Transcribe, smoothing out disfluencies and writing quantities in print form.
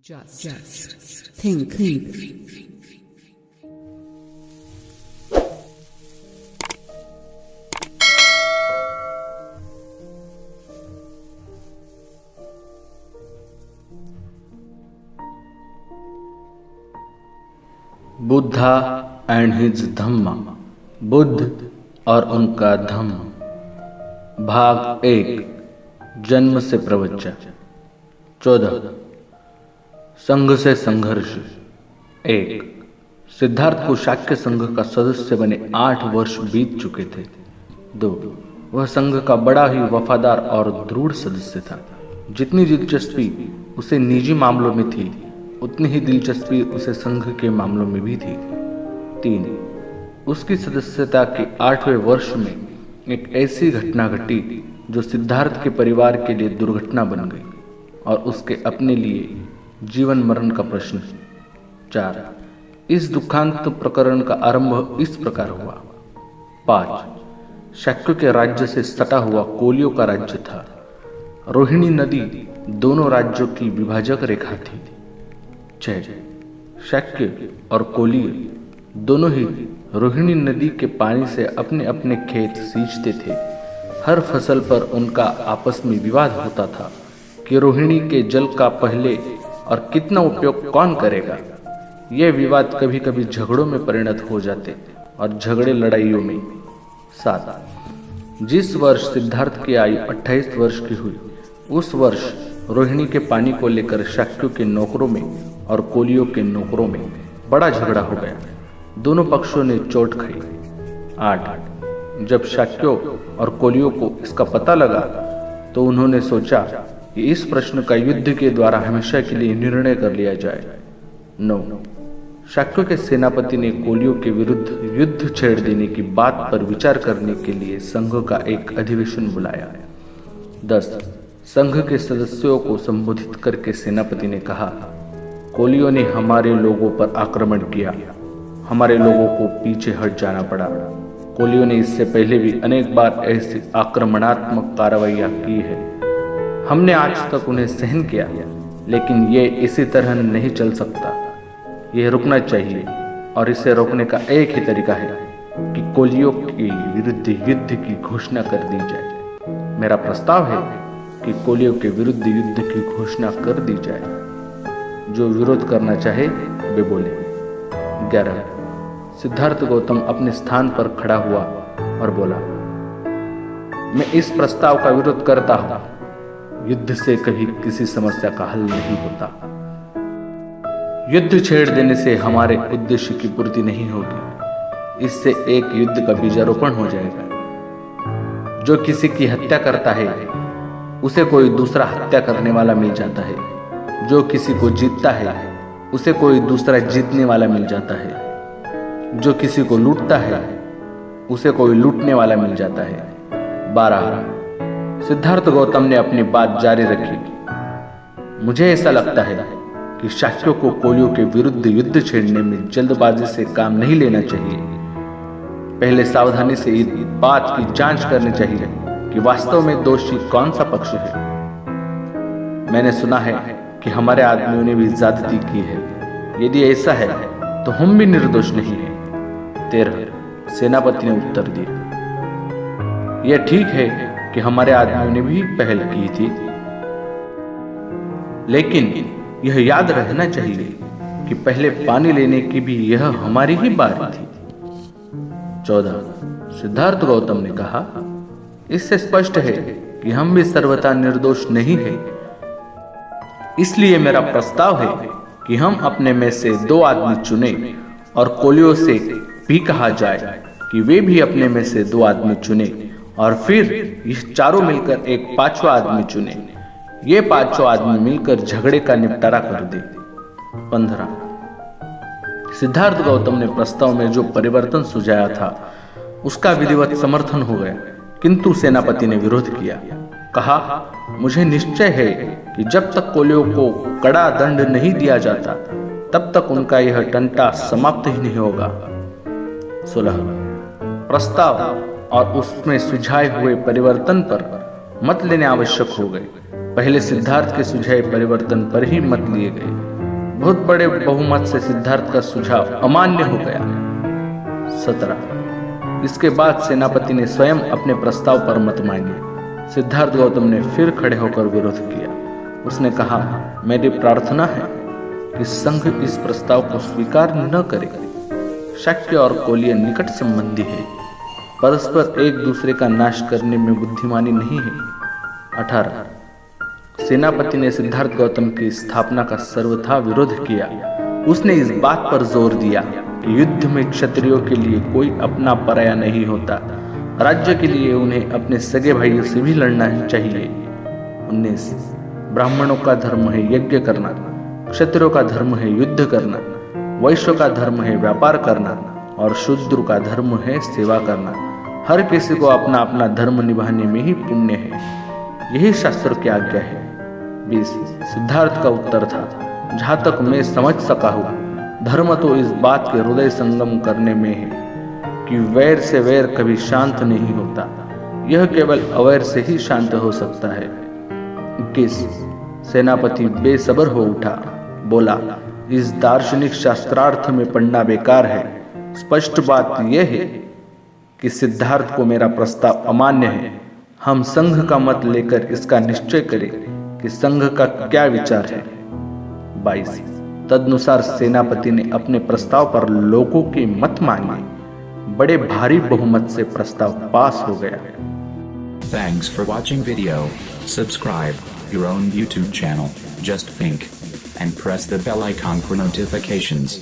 Just think. Buddha and his Dhamma, Buddha और उनका धम्म। भाग 1, जन्म से प्रवचन। 14, संघ से संघर्ष। 1, सिद्धार्थ को शाक्य संघ का सदस्य बने 8 वर्ष बीत चुके थे। 2, वह संघ का बड़ा ही वफादार और दृढ़ सदस्य था। जितनी दिलचस्पी उसे निजी मामलों में थी, उतनी ही दिलचस्पी उसे संघ के मामलों में भी थी। 3, उसकी सदस्यता के 8वें वर्ष में एक ऐसी घटना घटी जो सिद्धार्थ के परिवार के लिए दुर्घटना बन गई और उसके अपने लिए जीवन मरण का प्रश्न। 4, इस दुखांत प्रकरण का आरंभ इस प्रकार हुआ। 5, शाक्य के राज्य से सटा हुआ कोलियों का राज्य था। रोहिणी नदी दोनों राज्यों की विभाजक रेखा थी। 6, शाक्य और कोलीय दोनों ही रोहिणी नदी के पानी से अपने अपने खेत सींचते थे। हर फसल पर उनका आपस में विवाद होता था कि रोहिणी के जल का पहले और कितना उपयोग कौन करेगा। ये विवाद कभी कभी झगड़ों में परिणत हो जाते और झगड़े लड़ाइयों में। 7, जिस वर्ष सिद्धार्थ की आयु 28 वर्ष की हुई, उस वर्ष रोहिणी के पानी को लेकर शाक्यों के नौकरों में और कोलियों के नौकरों में बड़ा झगड़ा हो गया। दोनों पक्षों ने चोट खाई। 8, जब शाक्यों और कोलियों को इसका पता लगा तो उन्होंने सोचा कि इस प्रश्न का युद्ध के द्वारा हमेशा के लिए निर्णय कर लिया जाए। 9, शाक्यों के सेनापति ने कोलियों के विरुद्ध युद्ध छेड़ देने की बात पर विचार करने के लिए संघ का एक अधिवेशन बुलाया। 10, संघ के सदस्यों को संबोधित करके सेनापति ने कहा, कोलियों ने हमारे लोगों पर आक्रमण किया, हमारे लोगों को पीछे हट जाना पड़ा। कोलियों ने इससे पहले भी अनेक बार ऐसी आक्रमणात्मक कार्रवाइयां की है। हमने आज तक उन्हें सहन किया, लेकिन ये इसी तरह नहीं चल सकता। यह रुकना चाहिए और इसे रोकने का एक ही तरीका है कि कोलियों के विरुद्ध युद्ध की घोषणा कर दी जाए। मेरा प्रस्ताव है कि कोलियों के विरुद्ध युद्ध की घोषणा कर दी जाए। जो विरोध करना चाहे वे बोले। 11, सिद्धार्थ गौतम अपने स्थान पर खड़ा हुआ और बोला, मैं इस प्रस्ताव का विरोध करता हूं। युद्ध से कभी किसी समस्या का हल नहीं होता। युद्ध छेड़ देने से हमारे उद्देश्य की पूर्ति नहीं होगी। इससे एक युद्ध का बीजारोपण हो जाएगा। जो किसी की हत्या करता है उसे कोई दूसरा हत्या करने वाला मिल जाता है। जो किसी को जीतता है उसे कोई दूसरा जीतने वाला मिल जाता है। जो किसी को लूटता है उसे कोई लूटने वाला मिल जाता है। 12, सिद्धार्थ गौतम ने अपनी बात जारी रखी। मुझे ऐसा लगता है कि शाक्यों को कोलियों के विरुद्ध युद्ध छेड़ने में जल्दबाजी से काम नहीं लेना चाहिए। पहले सावधानी से इस बात की जांच करनी चाहिए कि वास्तव में दोषी कौन सा पक्ष है। मैंने सुना है कि हमारे आदमियों ने भी ज्यादती की है। यदि ऐसा है तो हम भी निर्दोष नहीं हैं। 13, सेनापति ने उत्तर दिया, यह ठीक है कि हमारे आदमियों ने भी पहल की थी, लेकिन यह याद रहना चाहिए कि पहले पानी लेने की भी यह हमारी ही बारी थी। 14, सिद्धार्थ गौतम ने कहा, इससे स्पष्ट है कि हम भी सर्वथा निर्दोष नहीं हैं। इसलिए मेरा प्रस्ताव है कि हम अपने में से 2 आदमी चुनें और कोलियों से भी कहा जाए कि वे भी अपने में से 2 आदमी चुनें और फिर ये चारों मिलकर एक 5वां आदमी चुनें। ये 5 आदमी मिलकर झगड़े का निपटारा कर दे। 15, सिद्धार्थ गौतम ने प्रस्ताव में जो परिवर्तन सुझाया था उसका विधिवत समर्थन हो गया, किंतु सेनापति ने विरोध किया। कहा, मुझे निश्चय है कि जब तक कोलियों को कड़ा दंड नहीं दिया जाता तब तक उनका यह टंटा समाप्त ही नहीं होगा। 16, प्रस्ताव और उसमें सुझाए हुए परिवर्तन पर मत लेने आवश्यक हो गए। पहले सिद्धार्थ के सुझाए परिवर्तन पर ही मत लिए गए। बहुत बड़े बहुमत से सिद्धार्थ का सुझाव अमान्य हो गया। 17। इसके बाद सेनापति ने स्वयं अपने प्रस्ताव पर मत मांगी। सिद्धार्थ गौतम ने फिर खड़े होकर विरोध किया। उसने कहा, मेरी प्रार्थना है कि संघ इस प्रस्ताव को स्वीकार न करे। शाक्य और कोलिय निकट संबंधी है, परस्पर एक दूसरे का नाश करने में बुद्धिमानी नहीं है। 18। सेनापति ने सिद्धार्थ गौतम की स्थापना का सर्वथा विरोध किया। उसने इस बात पर जोर दिया कि युद्ध में क्षत्रियों के लिए कोई अपना पराया नहीं होता। राज्य के लिए उन्हें अपने सगे भाइयों से भी लड़ना चाहिए। 19। ब्राह्मणों का धर्म है यज्ञ करना, क्षत्रियों का धर्म है युद्ध करना, वैश्यों का धर्म है व्यापार करना और शूद्र का धर्म है सेवा करना। हर किसी को अपना अपना धर्म निभाने में ही पुण्य है, यही शास्त्र की आज्ञा है। 20। सिद्धार्थ का उत्तर था, जहां तक मैं समझ सका हूं, धर्म तो इस बात के हृदय संगम करने में है कि वैर से वैर कभी शांत नहीं होता, यह केवल अवैर से ही शांत हो सकता है। 21। सेनापति बेसब्र हो उठा, बोला, इस दार्शनिक शास्त्रार्थ में पढ़ना बेकार है। स्पष्ट बात यह है कि सिद्धार्थ को मेरा प्रस्ताव अमान्य है। हम संघ का मत लेकर इसका निश्चय करें कि संघ का क्या विचार है। 22। तदनुसार सेनापति ने अपने प्रस्ताव पर लोगों के मत मांगे। बड़े भारी बहुमत से प्रस्ताव पास हो गया। Thanks for watching video. Subscribe your own YouTube channel, Just Think, and press the bell icon for notifications.